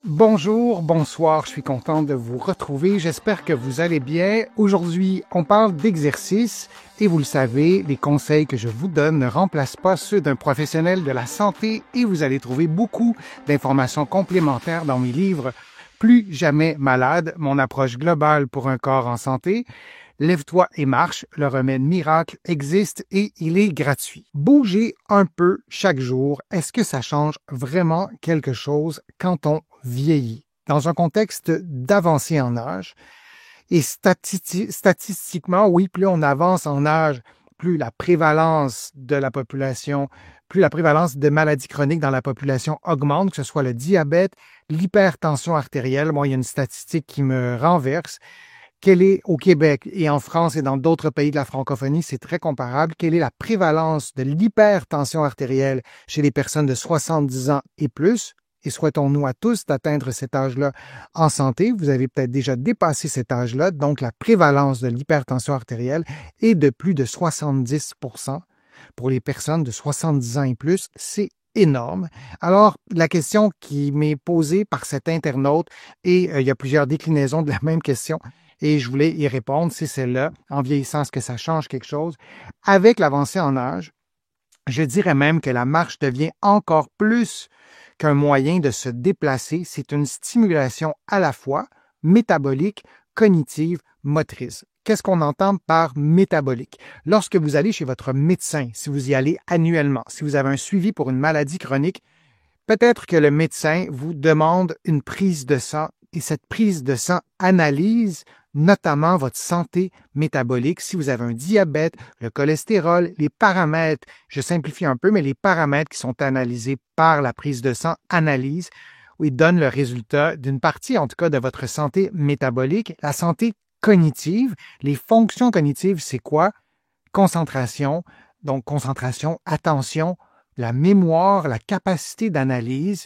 Bonjour, bonsoir, je suis content de vous retrouver. J'espère que vous allez bien. Aujourd'hui, on parle d'exercice et vous le savez, les conseils que je vous donne ne remplacent pas ceux d'un professionnel de la santé et vous allez trouver beaucoup d'informations complémentaires dans mes livres Plus jamais malade, mon approche globale pour un corps en santé. Lève-toi et marche, le remède miracle existe et il est gratuit. Bouger un peu chaque jour, est-ce que ça change vraiment quelque chose quand on vieillit? Dans un contexte d'avancée en âge, et statistiquement, oui, plus on avance en âge, plus la prévalence de la population, plus la prévalence de maladies chroniques dans la population augmente, que ce soit le diabète, l'hypertension artérielle. Moi, il y a une statistique qui me renverse. Quelle est au Québec et en France et dans d'autres pays de la francophonie, c'est très comparable. Quelle est la prévalence de l'hypertension artérielle chez les personnes de 70 ans et plus? Et souhaitons-nous à tous d'atteindre cet âge-là en santé. Vous avez peut-être déjà dépassé cet âge-là, donc la prévalence de l'hypertension artérielle est de plus de 70% pour les personnes de 70 ans et plus. C'est énorme. Alors, la question qui m'est posée par cet internaute, et il y a plusieurs déclinaisons de la même question, et je voulais y répondre, c'est celle-là. En vieillissant, est-ce que ça change quelque chose? Avec l'avancée en âge, je dirais même que la marche devient encore plus qu'un moyen de se déplacer. C'est une stimulation à la fois métabolique, cognitive, motrice. Qu'est-ce qu'on entend par métabolique? Lorsque vous allez chez votre médecin, si vous y allez annuellement, si vous avez un suivi pour une maladie chronique, peut-être que le médecin vous demande une prise de sang et cette prise de sang analyse notamment votre santé métabolique, si vous avez un diabète, le cholestérol, les paramètres, je simplifie un peu, mais les paramètres qui sont analysés par la prise de sang analyse, où ils donnent le résultat d'une partie, en tout cas, de votre santé métabolique. La santé cognitive, les fonctions cognitives, c'est quoi? Concentration, donc concentration, attention, la mémoire, la capacité d'analyse.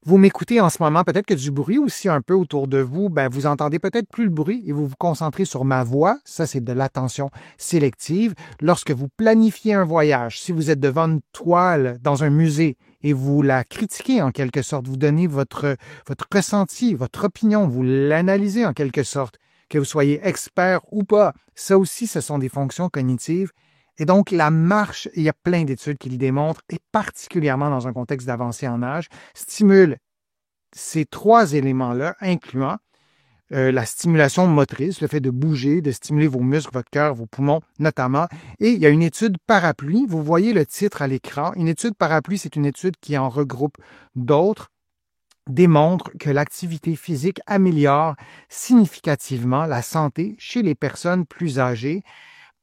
Vous m'écoutez en ce moment, peut-être que du bruit aussi un peu autour de vous, vous entendez peut-être plus le bruit et vous vous concentrez sur ma voix. Ça, c'est de l'attention sélective. Lorsque vous planifiez un voyage, si vous êtes devant une toile dans un musée et vous la critiquez en quelque sorte, vous donnez votre ressenti, votre opinion, vous l'analysez en quelque sorte, que vous soyez expert ou pas. Ça aussi, ce sont des fonctions cognitives. Et donc, la marche, il y a plein d'études qui le démontrent, et particulièrement dans un contexte d'avancée en âge, stimule ces trois éléments-là, incluant la stimulation motrice, le fait de bouger, de stimuler vos muscles, votre cœur, vos poumons notamment. Et il y a une étude parapluie, vous voyez le titre à l'écran. Une étude parapluie, c'est une étude qui en regroupe d'autres, démontre que l'activité physique améliore significativement la santé chez les personnes plus âgées.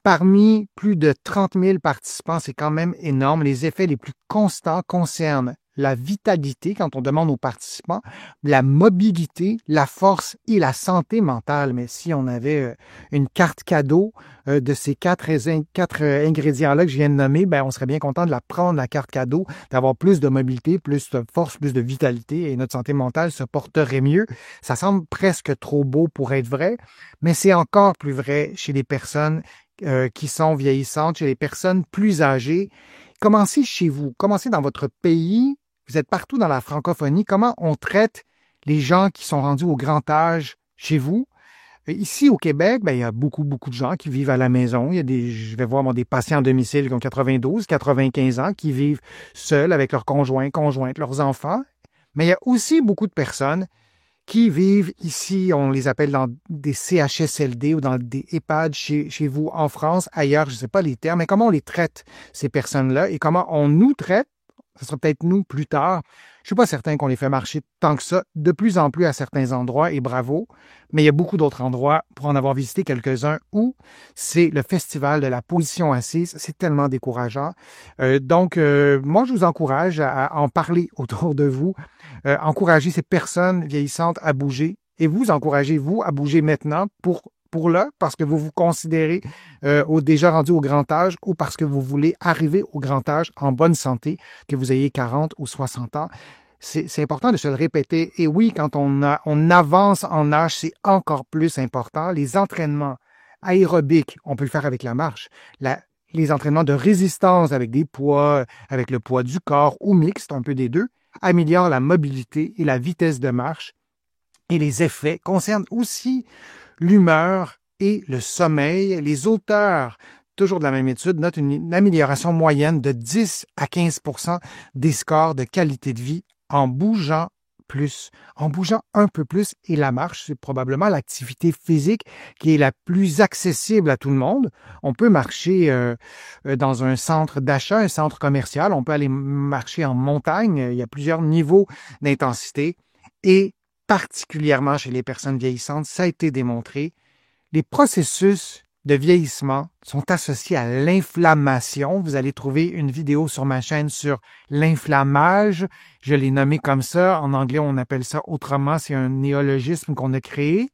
Parmi plus de 30 000 participants, c'est quand même énorme. Les effets les plus constants concernent la vitalité, quand on demande aux participants, la mobilité, la force et la santé mentale. Mais si on avait une carte cadeau de ces quatre ingrédients-là que je viens de nommer, on serait bien content de la prendre, la carte cadeau, d'avoir plus de mobilité, plus de force, plus de vitalité et notre santé mentale se porterait mieux. Ça semble presque trop beau pour être vrai, mais c'est encore plus vrai chez les personnes qui sont vieillissantes, chez les personnes plus âgées. Commencez chez vous, commencez dans votre pays. Vous êtes partout dans la francophonie. Comment on traite les gens qui sont rendus au grand âge chez vous? Ici, au Québec, il y a beaucoup de gens qui vivent à la maison. Il y a je vais voir des patients à domicile qui ont 92, 95 ans, qui vivent seuls avec leurs conjoints, conjointes, leurs enfants. Mais il y a aussi beaucoup de personnes qui vivent ici, on les appelle dans des CHSLD ou dans des EHPAD chez vous en France, ailleurs, je ne sais pas les termes, mais comment on les traite, ces personnes-là, et comment on nous traite, ce sera peut-être nous plus tard. Je ne suis pas certain qu'on les fait marcher tant que ça, de plus en plus à certains endroits, et bravo, mais il y a beaucoup d'autres endroits, pour en avoir visité quelques-uns, où c'est le festival de la position assise, c'est tellement décourageant. Donc, moi, je vous encourage à en parler autour de vous, encourager ces personnes vieillissantes à bouger, et vous encouragez, vous, à bouger maintenant pour là, parce que vous vous considérez déjà rendu au grand âge ou parce que vous voulez arriver au grand âge en bonne santé, que vous ayez 40 ou 60 ans. C'est important de se le répéter. Et oui, quand on avance en âge, c'est encore plus important. Les entraînements aérobiques, on peut le faire avec la marche. Les entraînements de résistance avec des poids, avec le poids du corps ou mixte, un peu des deux, améliore la mobilité et la vitesse de marche. Et les effets concernent aussi l'humeur et le sommeil. Les auteurs, toujours de la même étude, notent une amélioration moyenne de 10 à 15% des scores de qualité de vie en bougeant plus, en bougeant un peu plus. Et la marche, c'est probablement l'activité physique qui est la plus accessible à tout le monde. On peut marcher dans un centre d'achat, un centre commercial. On peut aller marcher en montagne. Il y a plusieurs niveaux d'intensité. Et particulièrement chez les personnes vieillissantes, ça a été démontré, les processus de vieillissement sont associés à l'inflammation. Vous allez trouver une vidéo sur ma chaîne sur l'inflammage. Je l'ai nommé comme ça. En anglais, on appelle ça autrement. C'est un néologisme qu'on a créé.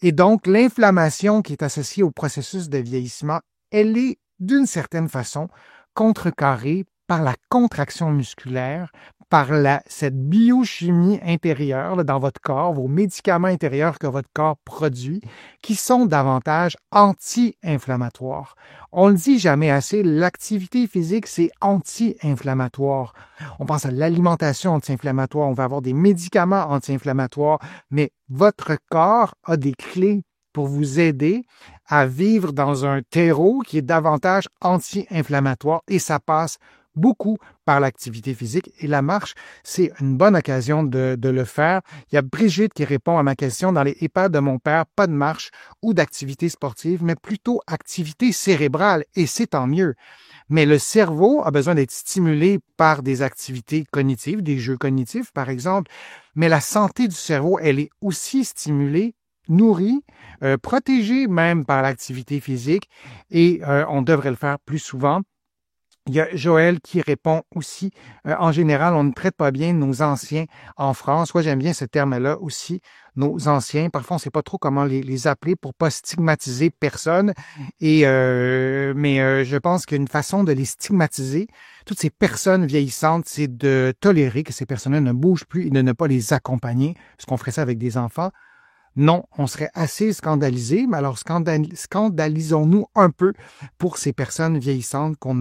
Et donc, l'inflammation qui est associée au processus de vieillissement, elle est d'une certaine façon contrecarrée par la contraction musculaire, par cette biochimie intérieure là, dans votre corps, vos médicaments intérieurs que votre corps produit, qui sont davantage anti-inflammatoires. On le dit jamais assez, l'activité physique, c'est anti-inflammatoire. On pense à l'alimentation anti-inflammatoire, on va avoir des médicaments anti-inflammatoires, mais votre corps a des clés pour vous aider à vivre dans un terreau qui est davantage anti-inflammatoire et ça passe beaucoup par l'activité physique et la marche, c'est une bonne occasion de le faire. Il y a Brigitte qui répond à ma question dans les EHPAD de mon père, pas de marche ou d'activité sportive, mais plutôt activité cérébrale et c'est tant mieux. Mais le cerveau a besoin d'être stimulé par des activités cognitives, des jeux cognitifs par exemple, mais la santé du cerveau, elle est aussi stimulée, nourrie, protégée même par l'activité physique et on devrait le faire plus souvent. Il y a Joël qui répond aussi, en général, on ne traite pas bien nos anciens en France. Moi, j'aime bien ce terme-là aussi, nos anciens. Parfois, on ne sait pas trop comment les appeler pour pas stigmatiser personne. Mais je pense qu'une façon de les stigmatiser, toutes ces personnes vieillissantes, c'est de tolérer que ces personnes-là ne bougent plus et de ne pas les accompagner. Est-ce qu'on ferait ça avec des enfants? Non, on serait assez scandalisés, mais alors scandalisons-nous un peu pour ces personnes vieillissantes qu'on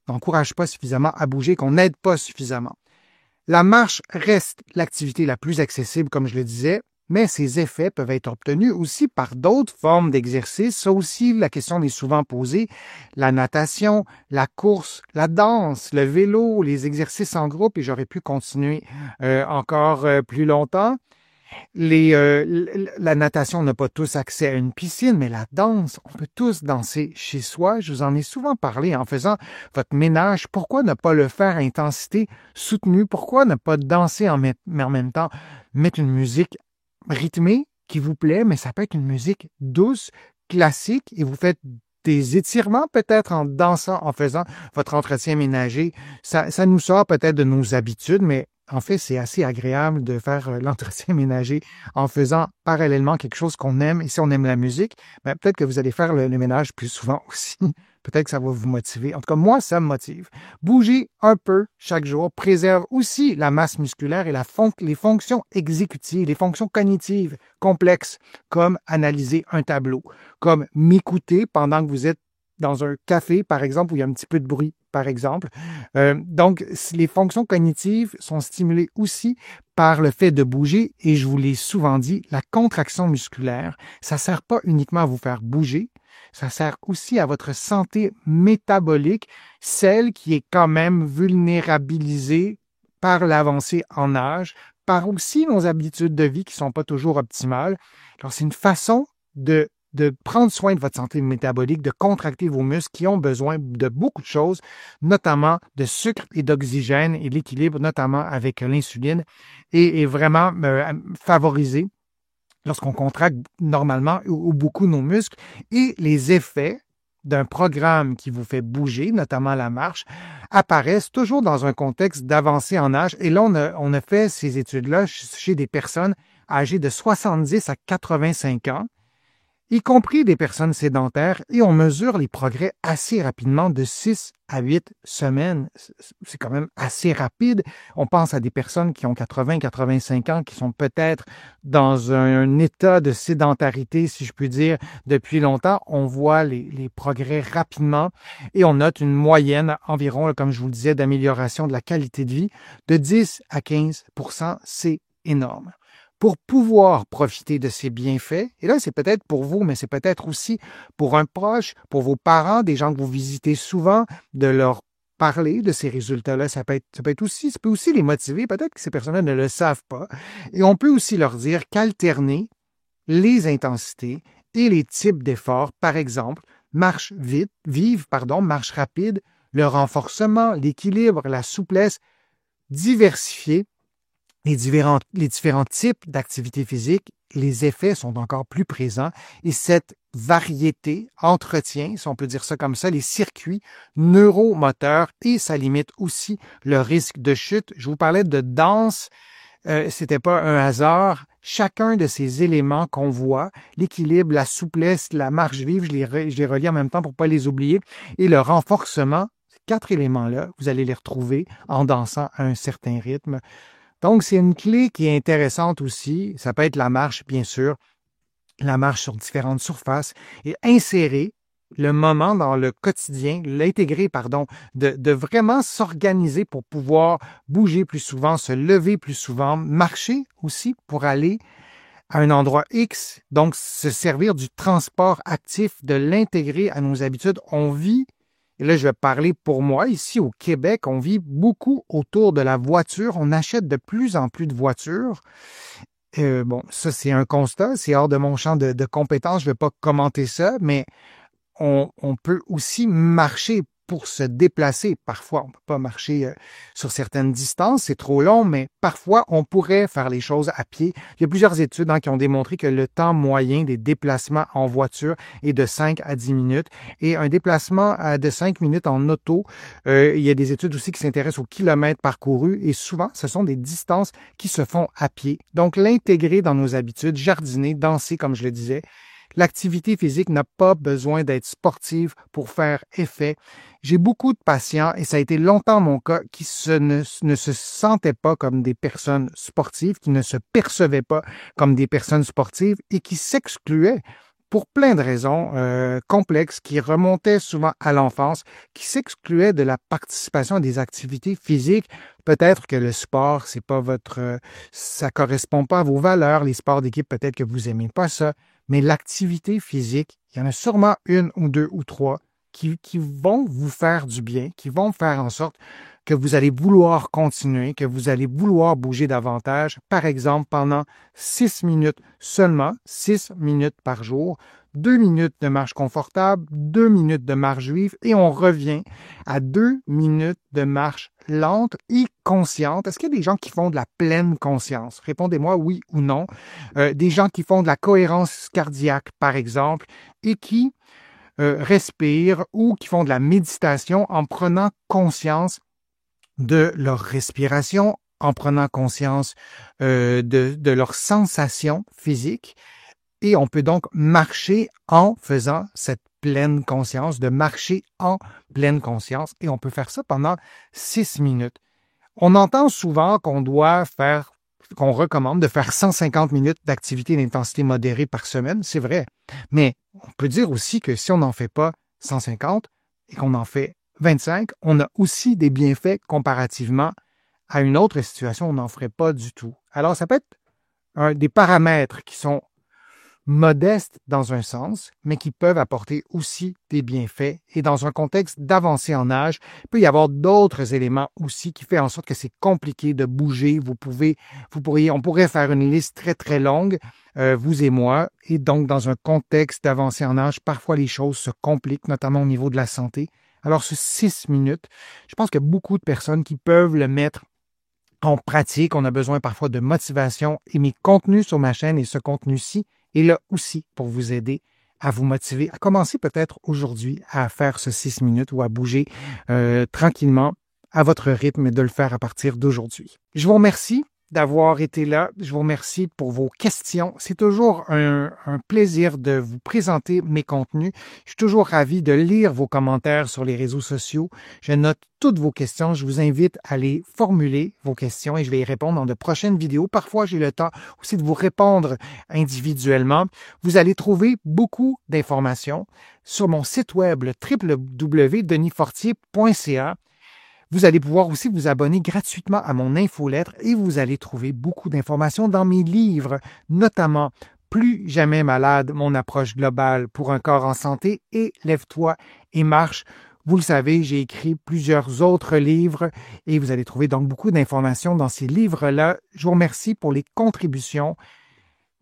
n'encourage pas suffisamment à bouger, qu'on n'aide pas suffisamment. La marche reste l'activité la plus accessible, comme je le disais, mais ses effets peuvent être obtenus aussi par d'autres formes d'exercice. Ça aussi, la question est souvent posée. La natation, la course, la danse, le vélo, les exercices en groupe, et j'aurais pu continuer encore plus longtemps. La natation, on n'a pas tous accès à une piscine, mais la danse, on peut tous danser chez soi. Je vous en ai souvent parlé en faisant votre ménage. Pourquoi ne pas le faire à intensité soutenue? Pourquoi ne pas danser mais en même temps mettre une musique rythmée qui vous plaît, mais ça peut être une musique douce, classique, et vous faites des étirements peut-être en dansant, en faisant votre entretien ménager. Ça nous sort peut-être de nos habitudes, mais en fait, c'est assez agréable de faire l'entretien ménager en faisant parallèlement quelque chose qu'on aime. Et si on aime la musique, ben, peut-être que vous allez faire le ménage plus souvent aussi. Peut-être que ça va vous motiver. En tout cas, moi, ça me motive. Bouger un peu chaque jour préserve aussi la masse musculaire et les fonctions exécutives, les fonctions cognitives complexes, comme analyser un tableau, comme m'écouter pendant que vous êtes dans un café, par exemple, où il y a un petit peu de bruit, par exemple. Donc, les fonctions cognitives sont stimulées aussi par le fait de bouger, et je vous l'ai souvent dit, la contraction musculaire, ça sert pas uniquement à vous faire bouger, ça sert aussi à votre santé métabolique, celle qui est quand même vulnérabilisée par l'avancée en âge, par aussi nos habitudes de vie qui sont pas toujours optimales. Alors, c'est une façon de prendre soin de votre santé métabolique, de contracter vos muscles qui ont besoin de beaucoup de choses, notamment de sucre et d'oxygène et l'équilibre, notamment avec l'insuline, et vraiment favoriser lorsqu'on contracte normalement ou beaucoup nos muscles et les effets d'un programme qui vous fait bouger, notamment la marche, apparaissent toujours dans un contexte d'avancée en âge. Et là, on a fait ces études-là chez des personnes âgées de 70 à 85 ans. y compris des personnes sédentaires, et on mesure les progrès assez rapidement de 6 à 8 semaines. C'est quand même assez rapide. On pense à des personnes qui ont 80, 85 ans, qui sont peut-être dans un état de sédentarité, si je puis dire, depuis longtemps. On voit les progrès rapidement et on note une moyenne environ, comme je vous le disais, d'amélioration de la qualité de vie de 10 à 15%. C'est énorme. Pour pouvoir profiter de ces bienfaits, et là, c'est peut-être pour vous, mais c'est peut-être aussi pour un proche, pour vos parents, des gens que vous visitez souvent, de leur parler de ces résultats-là. Ça peut aussi les motiver. Peut-être que ces personnes-là ne le savent pas. Et on peut aussi leur dire qu'alterner les intensités et les types d'efforts, par exemple, marche marche rapide, le renforcement, l'équilibre, la souplesse, diversifier les différents types d'activités physiques, les effets sont encore plus présents et cette variété entretient, si on peut dire ça comme ça, les circuits neuromoteurs et ça limite aussi le risque de chute. Je vous parlais de danse, c'était pas un hasard. Chacun de ces éléments qu'on voit, l'équilibre, la souplesse, la marche vive, je les relis en même temps pour pas les oublier, et le renforcement, ces 4 éléments-là, vous allez les retrouver en dansant à un certain rythme. Donc, c'est une clé qui est intéressante aussi. Ça peut être la marche, bien sûr, la marche sur différentes surfaces et insérer le moment dans le quotidien, l'intégrer, de vraiment s'organiser pour pouvoir bouger plus souvent, se lever plus souvent, marcher aussi pour aller à un endroit X, donc se servir du transport actif, de l'intégrer à nos habitudes. On vit, et là je vais parler pour moi, ici au Québec, on vit beaucoup autour de la voiture. On achète de plus en plus de voitures. Bon, ça c'est un constat, c'est hors de mon champ de compétences, je ne vais pas commenter ça, mais on peut aussi marcher pour se déplacer. Parfois, on ne peut pas marcher sur certaines distances, c'est trop long, mais parfois, on pourrait faire les choses à pied. Il y a plusieurs études qui ont démontré que le temps moyen des déplacements en voiture est de 5 à 10 minutes. Et un déplacement de 5 minutes en auto, il y a des études aussi qui s'intéressent au kilomètre parcouru et souvent, ce sont des distances qui se font à pied. Donc, l'intégrer dans nos habitudes, jardiner, danser, comme je le disais. L'activité physique n'a pas besoin d'être sportive pour faire effet. J'ai beaucoup de patients, et ça a été longtemps mon cas, qui ne se sentaient pas comme des personnes sportives, qui ne se percevaient pas comme des personnes sportives et qui s'excluaient pour plein de raisons complexes qui remontaient souvent à l'enfance, qui s'excluaient de la participation à des activités physiques. Peut-être que le sport, c'est pas ça correspond pas à vos valeurs. Les sports d'équipe, peut-être que vous aimez pas ça. Mais l'activité physique, il y en a sûrement une ou deux ou trois qui vont vous faire du bien, qui vont faire en sorte que vous allez vouloir continuer, que vous allez vouloir bouger davantage. Par exemple, pendant 6 minutes seulement, 6 minutes par jour, 2 minutes de marche confortable, 2 minutes de marche vive et on revient à 2 minutes de marche lente et consciente. Est-ce qu'il y a des gens qui font de la pleine conscience? Répondez-moi oui ou non. Des gens qui font de la cohérence cardiaque, par exemple, et qui respirent ou qui font de la méditation en prenant conscience de leur respiration, en prenant conscience de leurs sensations physiques. Et on peut donc marcher en faisant cette pleine conscience, de marcher en pleine conscience. Et on peut faire ça pendant 6 minutes. On entend souvent qu'on recommande de faire 150 minutes d'activité d'intensité modérée par semaine. C'est vrai. Mais on peut dire aussi que si on n'en fait pas 150 et qu'on en fait 25, on a aussi des bienfaits comparativement à une autre situation où on n'en ferait pas du tout. Alors, ça peut être des paramètres qui sont modestes dans un sens, mais qui peuvent apporter aussi des bienfaits. Et dans un contexte d'avancée en âge, il peut y avoir d'autres éléments aussi qui font en sorte que c'est compliqué de bouger. On pourrait faire une liste très, très longue, vous et moi. Et donc, dans un contexte d'avancée en âge, parfois les choses se compliquent, notamment au niveau de la santé. Alors, ce 6 minutes, je pense qu'il y a beaucoup de personnes qui peuvent le mettre en pratique. On a besoin parfois de motivation et mes contenus sur ma chaîne et ce contenu-ci est là aussi pour vous aider à vous motiver, à commencer peut-être aujourd'hui à faire ce 6 minutes ou à bouger tranquillement à votre rythme et de le faire à partir d'aujourd'hui. Je vous remercie d'avoir été là. Je vous remercie pour vos questions. C'est toujours un plaisir de vous présenter mes contenus. Je suis toujours ravi de lire vos commentaires sur les réseaux sociaux. Je note toutes vos questions. Je vous invite à les formuler, vos questions, et je vais y répondre dans de prochaines vidéos. Parfois, j'ai le temps aussi de vous répondre individuellement. Vous allez trouver beaucoup d'informations sur mon site web, le www.denisfortier.ca. Vous allez pouvoir aussi vous abonner gratuitement à mon infolettre et vous allez trouver beaucoup d'informations dans mes livres, notamment Plus jamais malade, mon approche globale pour un corps en santé et Lève-toi et marche. Vous le savez, j'ai écrit plusieurs autres livres et vous allez trouver donc beaucoup d'informations dans ces livres-là. Je vous remercie pour les contributions.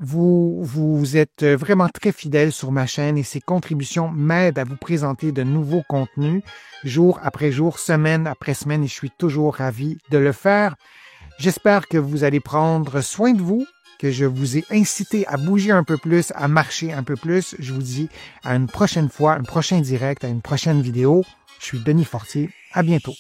Vous êtes vraiment très fidèles sur ma chaîne et ces contributions m'aident à vous présenter de nouveaux contenus jour après jour, semaine après semaine, et je suis toujours ravi de le faire. J'espère que vous allez prendre soin de vous, que je vous ai incité à bouger un peu plus, à marcher un peu plus. Je vous dis à une prochaine fois, un prochain direct, à une prochaine vidéo. Je suis Denis Fortier. À bientôt.